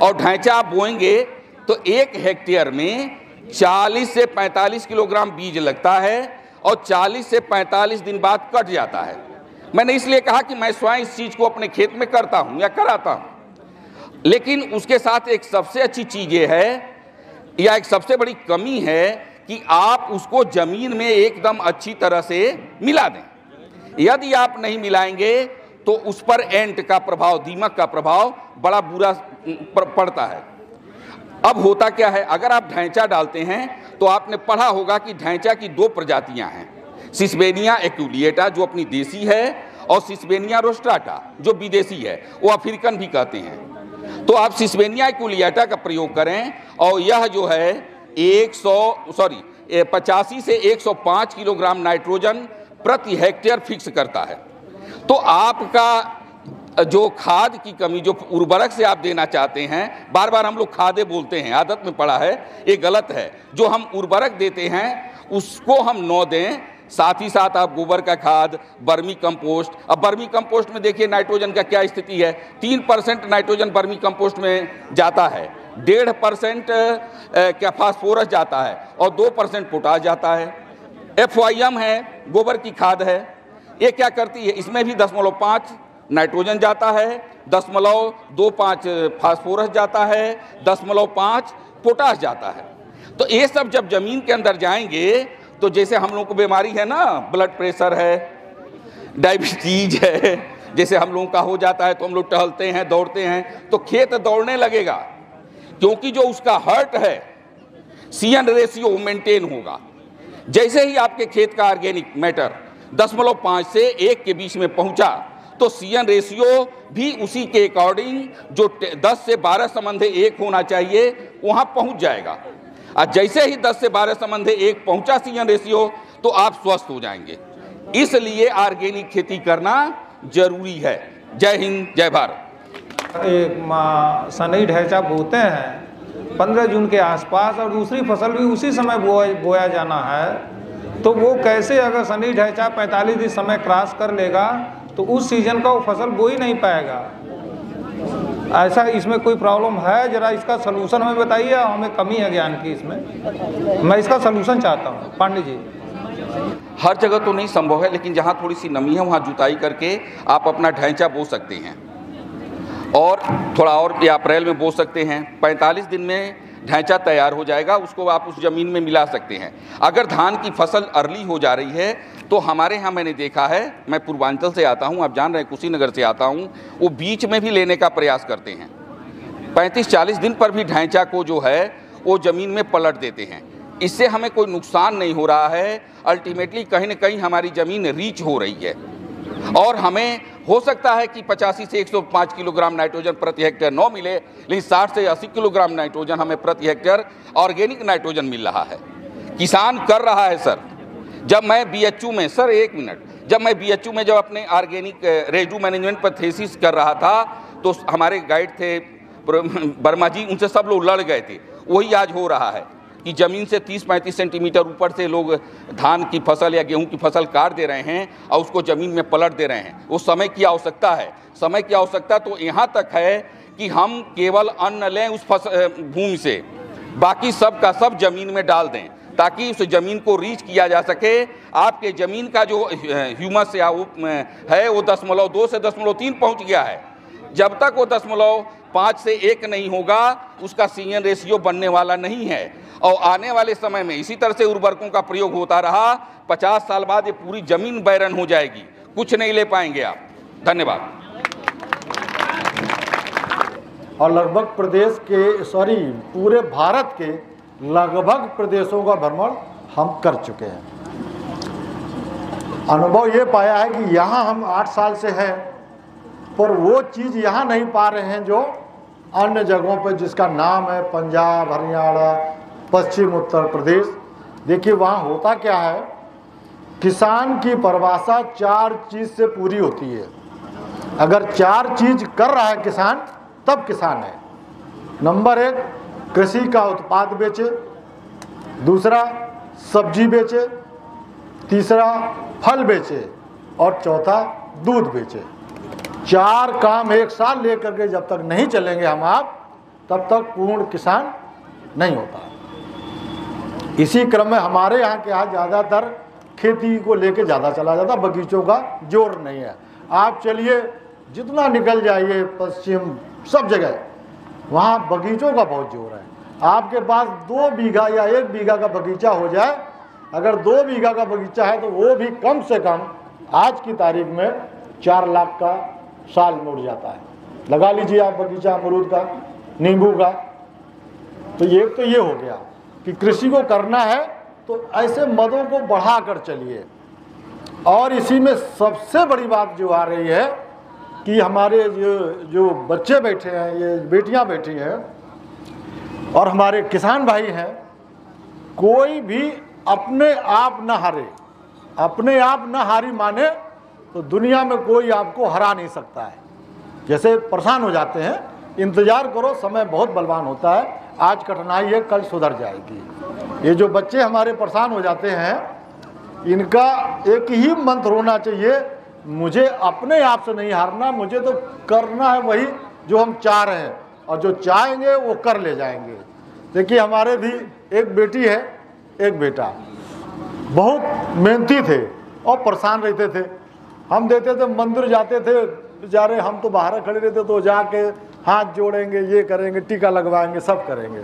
और ढैंचा आप बोएंगे तो 1 हेक्टेयर में 40 से 45 किलोग्राम बीज लगता है और 40 से 45 दिन बाद कट जाता है। मैंने इसलिए कहा कि मैं स्वयं इस चीज़ को अपने खेत में करता हूँ या कराता हूँ, लेकिन उसके साथ एक सबसे अच्छी चीज़ ये है या एक सबसे बड़ी कमी है कि आप उसको ज़मीन में एकदम अच्छी तरह से मिला दें। यदि आप नहीं मिलाएंगे तो उस पर एंट का प्रभाव, दीमक का प्रभाव बड़ा बुरा पड़ता है। अब होता क्या है, अगर आप ढैंचा डालते हैं तो आपने पढ़ा होगा कि ढैंचा की 2 प्रजातियां हैं, सिस्बेनिया एक्यूलिएटा जो अपनी देसी है और सिस्बेनिया रोस्ट्राटा जो विदेशी है, वो अफ्रीकन भी कहते हैं। तो आप सिस्बेनिया एक्यूलिएटा का प्रयोग करें और यह जो है 85 से 105 किलोग्राम नाइट्रोजन प्रति हेक्टेयर फिक्स करता है। तो आपका जो खाद की कमी, जो उर्वरक से आप देना चाहते हैं, बार बार हम लोग खादे बोलते हैं, आदत में पड़ा है, ये गलत है। जो हम उर्वरक देते हैं उसको हम न दें, साथ ही साथ आप गोबर का खाद, बर्मी कंपोस्ट। अब बर्मी कंपोस्ट में देखिए नाइट्रोजन का क्या स्थिति है, 3% नाइट्रोजन बर्मी कंपोस्ट में जाता है, 1.5% क्या फास्फोरस जाता है और 2% पोटाश जाता है। FYM है, गोबर की खाद है, ये क्या करती है, इसमें भी 0.5 नाइट्रोजन जाता है, 0.25 फास्फोरस जाता है, 0.5 पोटाश जाता है। तो ये सब जब जमीन के अंदर जाएंगे तो जैसे हम लोगों को बीमारी है ना, ब्लड प्रेशर है, डायबिटीज है, जैसे हम लोगों का हो जाता है तो हम लोग टहलते हैं, दौड़ते हैं तो खेत दौड़ने लगेगा, क्योंकि जो उसका हर्ट है CN रेशियो मेंटेन होगा। जैसे ही आपके खेत का ऑर्गेनिक मैटर 0.5 से 1 के बीच में पहुंचा तो CN रेशियो भी उसी के अकॉर्डिंग जो 10 से 12 संबंधे 1 होना चाहिए वहां पहुंच जाएगा। और जैसे ही 10 से 12 संबंधे 1 पहुंचा CN रेशियो तो आप स्वस्थ हो जाएंगे। इसलिए ऑर्गेनिक खेती करना जरूरी है। जय हिंद, जय भारत। सनई ढैंचा बोते हैं 15 जून के आसपास और दूसरी फसल भी उसी समय बोया जाना है, तो वो कैसे, अगर सनई ढैंचा 45 दिन समय क्रॉस कर लेगा तो उस सीजन का वो फसल बो ही नहीं पाएगा। ऐसा इसमें कोई प्रॉब्लम है? जरा इसका सलूशन हमें बताइए, हमें कमी है ज्ञान की इसमें, मैं इसका सलूशन चाहता हूँ। पांडे जी, हर जगह तो नहीं संभव है, लेकिन जहाँ थोड़ी सी नमी है वहाँ जुताई करके आप अपना ढैंचा बो सकते हैं, और थोड़ा और या अप्रैल में बो सकते हैं। 45 दिन में ढैंचा तैयार हो जाएगा, उसको आप उस ज़मीन में मिला सकते हैं। अगर धान की फसल अर्ली हो जा रही है तो हमारे यहाँ मैंने देखा है, मैं पूर्वांचल से आता हूँ, आप जान रहे हैं कुशीनगर से आता हूँ, वो बीच में भी लेने का प्रयास करते हैं। 35-40 दिन पर भी ढैंचा को जो है वो ज़मीन में पलट देते हैं। इससे हमें कोई नुकसान नहीं हो रहा है, अल्टीमेटली कहीं ना कहीं हमारी ज़मीन रीच हो रही है, और हमें हो सकता है कि 85 से 105 किलोग्राम नाइट्रोजन प्रति हेक्टेयर न मिले, लेकिन 60 से 80 किलोग्राम नाइट्रोजन हमें प्रति हेक्टेयर ऑर्गेनिक नाइट्रोजन मिल रहा है। किसान कर रहा है सर। जब मैं BHU में, सर एक मिनट, जब मैं BHU में जब अपने ऑर्गेनिक रेडू मैनेजमेंट पर थीसिस कर रहा था तो हमारे गाइड थे वर्मा जी, उनसे सब लोग लड़ गए थे। वही आज हो रहा है कि ज़मीन से 30-35 सेंटीमीटर ऊपर से लोग धान की फसल या गेहूं की फसल काट दे रहे हैं और उसको ज़मीन में पलट दे रहे हैं। वो समय की आवश्यकता है। समय की आवश्यकता तो यहाँ तक है कि हम केवल अन्न लें उस भूमि से, बाकी सब का सब ज़मीन में डाल दें ताकि उस ज़मीन को रीच किया जा सके। आपके ज़मीन का जो ह्यूमस या वो है वो 0.2 से 0.3 पहुँच गया है। जब तक वो 0.5 से 1 नहीं होगा उसका CN रेशियो बनने वाला नहीं है। और आने वाले समय में इसी तरह से उर्वरकों का प्रयोग होता रहा, 50 साल बाद ये पूरी ज़मीन बैरन हो जाएगी, कुछ नहीं ले पाएंगे आप। धन्यवाद। और लगभग प्रदेश के पूरे भारत के लगभग प्रदेशों का भ्रमण हम कर चुके हैं। अनुभव ये पाया है कि यहाँ हम 8 साल से हैं, पर वो चीज़ यहाँ नहीं पा रहे हैं जो अन्य जगहों पर जिसका नाम है पंजाब, हरियाणा, पश्चिम उत्तर प्रदेश, देखिए वहाँ होता क्या है, किसान की परिभाषा 4 चीज़ से पूरी होती है। अगर 4 चीज़ कर रहा है किसान तब किसान है। नंबर 1 कृषि का उत्पाद बेचे, दूसरा सब्जी बेचे, तीसरा फल बेचे और चौथा दूध बेचे। 4 काम एक साथ लेकर के जब तक नहीं चलेंगे हम आप, तब तक पूर्ण किसान नहीं होता। इसी क्रम में हमारे यहाँ के यहाँ ज़्यादातर खेती को लेके ज़्यादा चला जाता, बगीचों का जोर नहीं है। आप चलिए जितना निकल जाइए पश्चिम सब जगह, वहाँ बगीचों का बहुत जोर है। आपके पास 2 बीघा या 1 बीघा का बगीचा हो जाए, अगर 2 बीघा का बगीचा है तो वो भी कम से कम आज की तारीख में 4 लाख का साल में उड़ जाता है। लगा लीजिए आप बगीचा अमरूद का, नींबू का। तो ये हो गया कि कृषि को करना है तो ऐसे मदों को बढ़ा कर चलिए। और इसी में सबसे बड़ी बात जो आ रही है कि हमारे जो बच्चे बैठे हैं, ये बेटियां बैठी हैं और हमारे किसान भाई हैं, कोई भी अपने आप न हारे। अपने आप न हारी माने तो दुनिया में कोई आपको हरा नहीं सकता है। जैसे परेशान हो जाते हैं, इंतज़ार करो, समय बहुत बलवान होता है। आज कठिनाई है, कल सुधर जाएगी। ये जो बच्चे हमारे परेशान हो जाते हैं, इनका एक ही मंत्र होना चाहिए, मुझे अपने आप से नहीं हारना, मुझे तो करना है वही जो हम चाह रहे हैं, और जो चाहेंगे वो कर ले जाएंगे। देखिए हमारे भी एक बेटी है, एक बेटा, बहुत मेहनती थे और परेशान रहते थे। हम देते थे, मंदिर जाते थे बेचारे, हम तो बाहर खड़े रहते तो जाके हाथ जोड़ेंगे, ये करेंगे, टीका लगवाएंगे, सब करेंगे।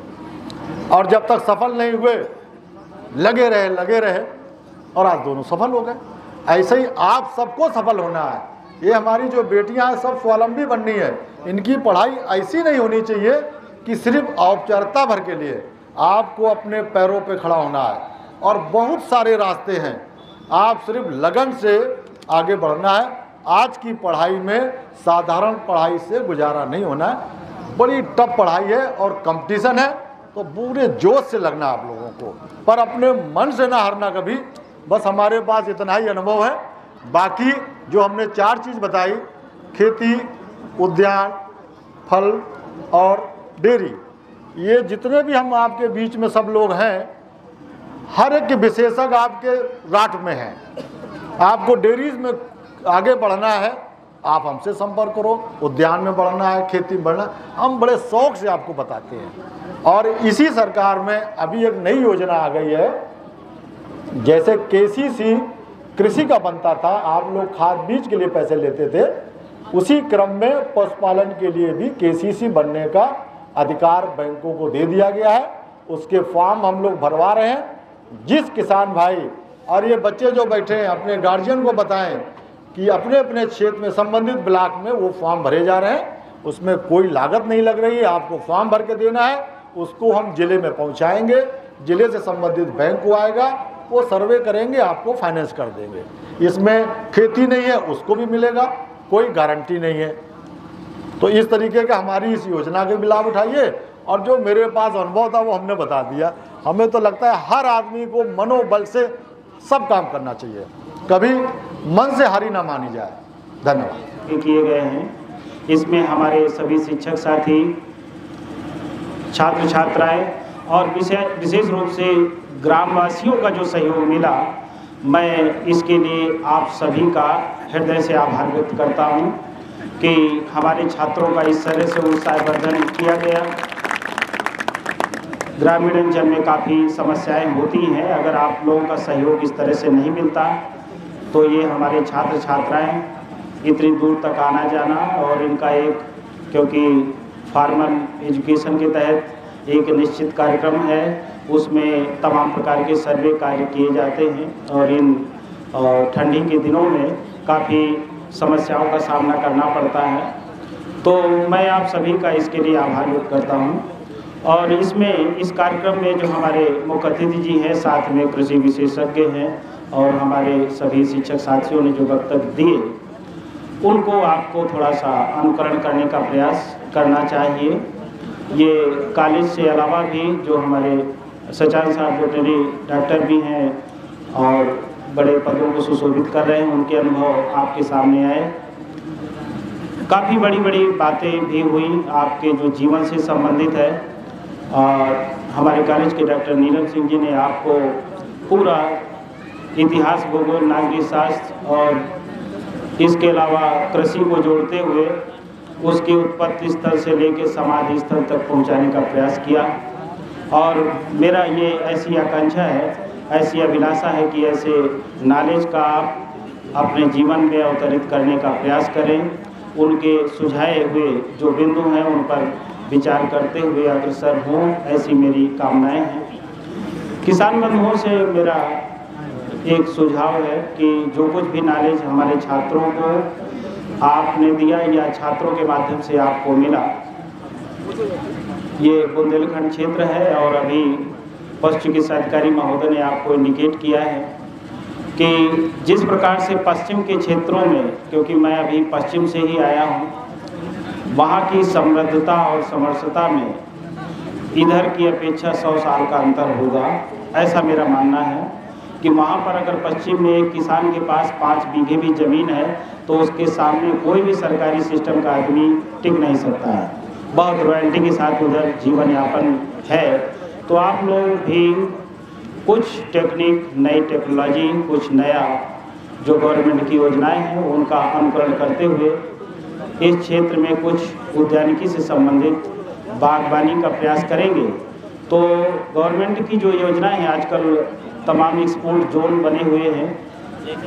और जब तक सफल नहीं हुए लगे रहे और आज दोनों सफल हो गए। ऐसे ही आप सबको सफल होना है। ये हमारी जो बेटियां हैं सब स्वावलंबी बननी है। इनकी पढ़ाई ऐसी नहीं होनी चाहिए कि सिर्फ औपचारिकता भर के लिए, आपको अपने पैरों पे खड़ा होना है। और बहुत सारे रास्ते हैं, आप सिर्फ लगन से आगे बढ़ना है। आज की पढ़ाई में साधारण पढ़ाई से गुजारा नहीं होना है, बड़ी टफ पढ़ाई है और कंपटीशन है, तो पूरे जोश से लगना आप लोगों को, पर अपने मन से ना हारना कभी। बस हमारे पास इतना ही अनुभव है। बाकी जो हमने 4 चीज़ बताई, खेती, उद्यान, फल और डेयरी, ये जितने भी हम आपके बीच में सब लोग हैं, हर एक विशेषज्ञ आपके राट में हैं। आपको डेयरीज में आगे बढ़ना है, आप हमसे संपर्क करो। उद्यान में बढ़ना है, खेती में बढ़ना, हम बड़े शौक से आपको बताते हैं। और इसी सरकार में अभी एक नई योजना आ गई है, जैसे KCC कृषि का बनता था, आप लोग खाद बीज के लिए पैसे लेते थे, उसी क्रम में पशुपालन के लिए भी KCC बनने का अधिकार बैंकों को दे दिया गया है। उसके फॉर्म हम लोग भरवा रहे हैं। जिस किसान भाई और ये बच्चे जो बैठे हैं, अपने गार्जियन को बताएं कि अपने अपने क्षेत्र में संबंधित ब्लॉक में वो फॉर्म भरे जा रहे हैं। उसमें कोई लागत नहीं लग रही है, आपको फॉर्म भर के देना है, उसको हम जिले में पहुंचाएंगे, जिले से संबंधित बैंक को आएगा, वो सर्वे करेंगे, आपको फाइनेंस कर देंगे। इसमें खेती नहीं है उसको भी मिलेगा, कोई गारंटी नहीं है। तो इस तरीके का हमारी इस योजना के भी लाभ उठाइए। और जो मेरे पास अनुभव था वो हमने बता दिया। हमें तो लगता है हर आदमी को मनोबल से सब काम करना चाहिए, कभी मन से हारी ना मानी जाए। धन्यवाद। किए गए हैं, इसमें हमारे सभी शिक्षक साथी, छात्र छात्राएं और विशेष रूप से ग्रामवासियों का जो सहयोग मिला, मैं इसके लिए आप सभी का हृदय से आभार व्यक्त करता हूं कि हमारे छात्रों का इस तरह से उत्साहवर्धन किया गया। ग्रामीण अंचल में काफ़ी समस्याएं होती हैं, अगर आप लोगों का सहयोग इस तरह से नहीं मिलता तो ये हमारे छात्र छात्राएं इतनी दूर तक आना जाना, और इनका एक, क्योंकि फार्मल एजुकेशन के तहत एक निश्चित कार्यक्रम है, उसमें तमाम प्रकार के सर्वे कार्य किए जाते हैं और इन ठंडी के दिनों में काफ़ी समस्याओं का सामना करना पड़ता है। तो मैं आप सभी का इसके लिए आभार व्यक्त करता हूँ। और इसमें इस कार्यक्रम में जो हमारे मुख्य अतिथि जी हैं, साथ में कृषि विशेषज्ञ हैं और हमारे सभी शिक्षक साथियों ने जो वक्तव्य दिए, उनको आपको थोड़ा सा अनुकरण करने का प्रयास करना चाहिए। ये कॉलेज से अलावा भी जो हमारे सचान साहब वेटनरी डॉक्टर भी हैं और बड़े पदों को सुशोभित कर रहे हैं, उनके अनुभव आपके सामने आए। काफ़ी बड़ी बड़ी बातें भी हुई आपके जो जीवन से संबंधित है, और हमारे कॉलेज के डॉक्टर नीलम सिंह जी ने आपको पूरा इतिहास, भूगोल, नागरिक शास्त्र और इसके अलावा कृषि को जोड़ते हुए उसकी उत्पत्ति स्थल से लेकर समाधि स्थल तक पहुंचाने का प्रयास किया। और मेरा ये ऐसी आकांक्षा है, ऐसी अभिलाषा है कि ऐसे नॉलेज का आप अपने जीवन में अवतरित करने का प्रयास करें, उनके सुझाए हुए जो बिंदु हैं उन पर विचार करते हुए अग्रसर हों, ऐसी मेरी कामनाएं हैं। किसान बंधुओं से मेरा एक सुझाव है कि जो कुछ भी नॉलेज हमारे छात्रों को आपने दिया या छात्रों के माध्यम से आपको मिला, ये बुंदेलखंड क्षेत्र है और अभी पशु चिकित्सा अधिकारी महोदय ने आपको इंडिकेट किया है कि जिस प्रकार से पश्चिम के क्षेत्रों में, क्योंकि मैं अभी पश्चिम से ही आया हूँ, वहाँ की समृद्धता और समरसता में इधर की अपेक्षा 100 साल का अंतर होगा, ऐसा मेरा मानना है। कि वहाँ पर अगर पश्चिम में एक किसान के पास 5 बीघे भी ज़मीन है तो उसके सामने कोई भी सरकारी सिस्टम का आदमी टिक नहीं सकता है, बहुत रॉयल्टी के साथ उधर जीवन यापन है। तो आप लोग भी कुछ टेक्निक, नई टेक्नोलॉजी, कुछ नया जो गवर्नमेंट की योजनाएं हैं उनका अनुकरण करते हुए इस क्षेत्र में कुछ उद्यानिकी से संबंधित बागवानी का प्रयास करेंगे तो गवर्नमेंट की जो योजनाएं हैं, आजकल तमाम एक्सपोर्ट जोन बने हुए हैं,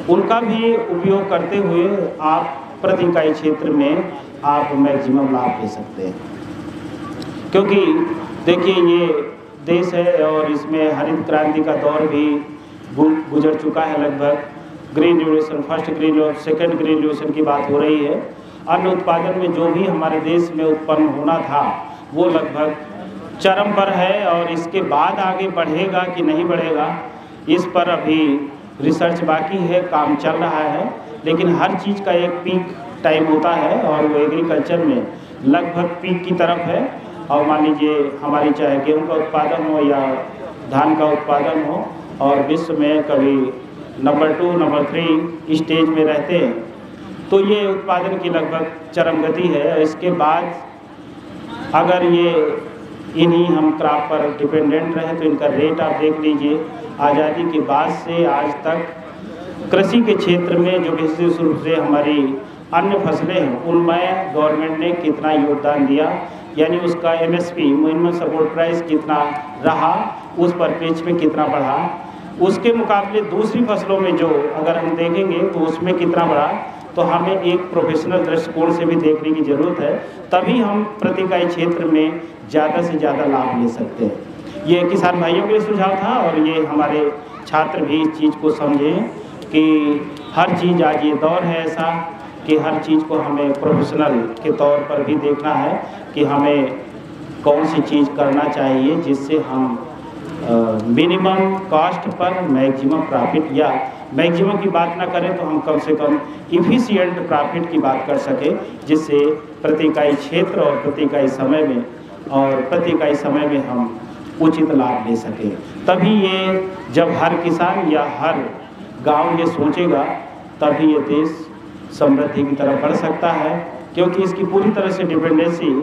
उनका भी उपयोग करते हुए आप प्रति इकाई क्षेत्र में आप मैक्सिमम लाभ ले सकते हैं। क्योंकि देखिए ये देश है और इसमें हरित क्रांति का दौर भी गुजर चुका है। लगभग ग्रीन रिवोल्यूशन, फर्स्ट ग्रीन और सेकेंड ग्रीन रिवोल्यूशन की बात हो रही है। अन्न उत्पादन में जो भी हमारे देश में उत्पन्न होना था वो लगभग चरम पर है, और इसके बाद आगे बढ़ेगा कि नहीं बढ़ेगा इस पर अभी रिसर्च बाकी है, काम चल रहा है। लेकिन हर चीज़ का एक पीक टाइम होता है और वो एग्रीकल्चर में लगभग पीक की तरफ है। और मान लीजिए हमारी चाहे गेहूँ का उत्पादन हो या धान का उत्पादन हो, और विश्व में कभी नंबर 2, नंबर 3 स्टेज में रहते हैं, तो ये उत्पादन की लगभग चरम गति है। इसके बाद अगर ये इन्हीं हम क्रॉप पर डिपेंडेंट रहे तो इनका रेट आप देख लीजिए। आज़ादी के बाद से आज तक कृषि के क्षेत्र में जो विशेष रूप से हमारी अन्य फसलें हैं उनमें गवर्नमेंट ने कितना योगदान दिया, यानी उसका MSP मिनिमम सपोर्ट प्राइस कितना रहा, उस पर पेज में कितना बढ़ा, उसके मुकाबले दूसरी फसलों में जो अगर हम देखेंगे तो उसमें कितना बढ़ा, तो हमें एक प्रोफेशनल दृष्टिकोण से भी देखने की ज़रूरत है, तभी हम प्रति इकाई क्षेत्र में ज़्यादा से ज़्यादा लाभ ले सकते हैं। ये किसान भाइयों के लिए सुझाव था और ये हमारे छात्र भी इस चीज़ को समझें कि हर चीज़ आज ये दौर है ऐसा कि हर चीज़ को हमें प्रोफेशनल के तौर पर भी देखना है कि हमें कौन सी चीज़ करना चाहिए जिससे हम minimum cost per maximum profit, या मैक्सिमम की बात ना करें तो हम कम से कम इफ़िशिएंट प्रॉफिट की बात कर सकें, जिससे प्रति इकाई क्षेत्र और प्रति इकाई समय में हम उचित लाभ ले सकें। तभी ये जब हर किसान या हर गांव ये सोचेगा तभी ये देश समृद्धि की तरफ बढ़ सकता है। क्योंकि इसकी पूरी तरह से डिपेंडेंसी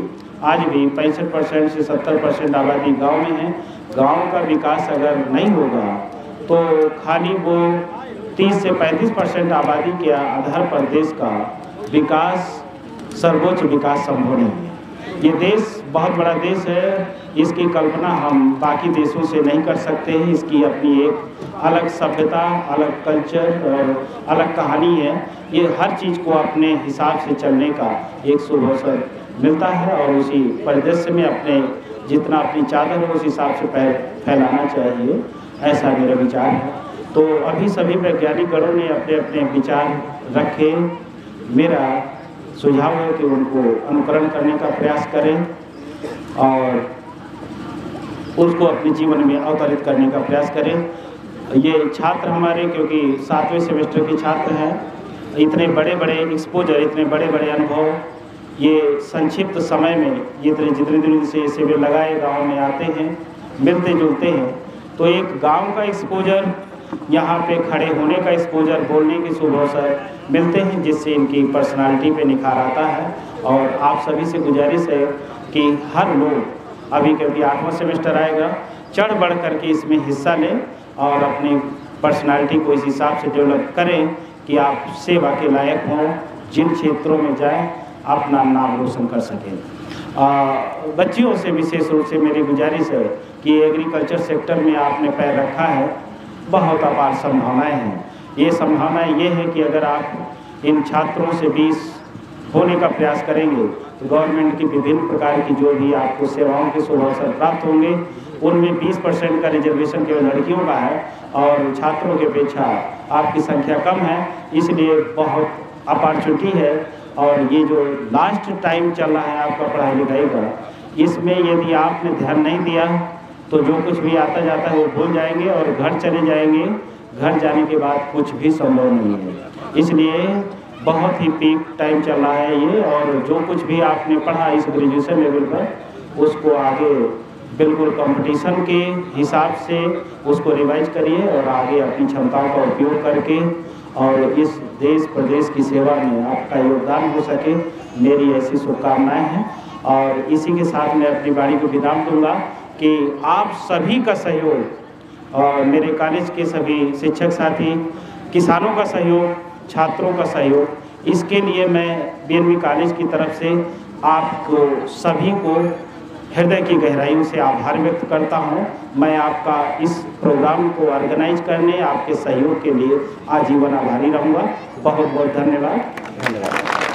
आज भी 65% से 70% आबादी गांव में है। गांव का विकास अगर नहीं होगा तो खाली वो 30 से 35% आबादी के आधार पर देश का विकास, सर्वोच्च विकास संभव नहीं है। ये देश बहुत बड़ा देश है, इसकी कल्पना हम बाकी देशों से नहीं कर सकते हैं। इसकी अपनी एक अलग सभ्यता, अलग कल्चर और अलग कहानी है। ये हर चीज़ को अपने हिसाब से चलने का एक शुभ अवसर मिलता है और उसी परिदृश्य में अपने जितना अपनी चादर है उस हिसाब से फैलाना चाहिए, ऐसा मेरा विचार है। तो अभी सभी वैज्ञानिक गणों ने अपने अपने विचार रखे। मेरा सुझाव है कि उनको अनुकरण करने का प्रयास करें और उसको अपने जीवन में अवतरित करने का प्रयास करें। ये छात्र हमारे क्योंकि 7वें सेमेस्टर के छात्र हैं, इतने बड़े बड़े एक्सपोजर, इतने बड़े बड़े अनुभव ये संक्षिप्त समय में जितने दिन से शिविर लगाए, गांव में आते हैं, मिलते जुलते हैं, तो एक गांव का एक्सपोजर, यहाँ पे खड़े होने का एक्सपोजर, बोलने के शुभ अवसर मिलते हैं, जिससे इनकी पर्सनालिटी पे निखार आता है। और आप सभी से गुजारिश है कि हर लोग, अभी क्योंकि 8वां सेमेस्टर आएगा, चढ़ बढ़ करके इसमें हिस्सा लें और अपनी पर्सनालिटी को इस हिसाब से डेवलप करें कि आप सेवा के लायक हों, जिन क्षेत्रों में जाएं अपना नाम रोशन कर सकें। बच्चियों से विशेष रूप से मेरी गुजारिश है कि एग्रीकल्चर सेक्टर में आपने पैर रखा है, बहुत अपार संभावनाएं हैं। ये संभावनाएं ये है कि अगर आप इन छात्रों से 20 होने का प्रयास करेंगे तो गवर्नमेंट की विभिन्न प्रकार की जो भी आपको सेवाओं के शुभ अवसर प्राप्त होंगे, उनमें 20% का रिजर्वेशन केवल लड़कियों का है और छात्रों की अपेक्षा आपकी संख्या कम है, इसलिए बहुत अपॉर्चुनिटी है। और ये जो लास्ट टाइम चल रहा है आपका पढ़ाई लिखाई का, इसमें यदि आपने ध्यान नहीं दिया तो जो कुछ भी आता जाता है वो भूल जाएंगे और घर चले जाएंगे। घर जाने के बाद कुछ भी संभव नहीं है, इसलिए बहुत ही पीक टाइम चल रहा है ये। और जो कुछ भी आपने पढ़ा इस ग्रेजुएशन लेवल पर, उसको आगे बिल्कुल कंपटीशन के हिसाब से उसको रिवाइज करिए और आगे अपनी क्षमताओं का उपयोग करके और इस देश प्रदेश की सेवा में आपका योगदान हो सके, मेरी ऐसी शुभकामनाएं हैं। और इसी के साथ मैं अपनी वाणी को विराम दूंगा कि आप सभी का सहयोग और मेरे कॉलेज के सभी शिक्षक साथी, किसानों का सहयोग, छात्रों का सहयोग, इसके लिए मैं बीएनबी कॉलेज की तरफ से आपको सभी को हृदय की गहराइयों से आभार व्यक्त करता हूं। मैं आपका इस प्रोग्राम को ऑर्गेनाइज करने, आपके सहयोग के लिए आजीवन आभारी रहूँगा। बहुत बहुत धन्यवाद।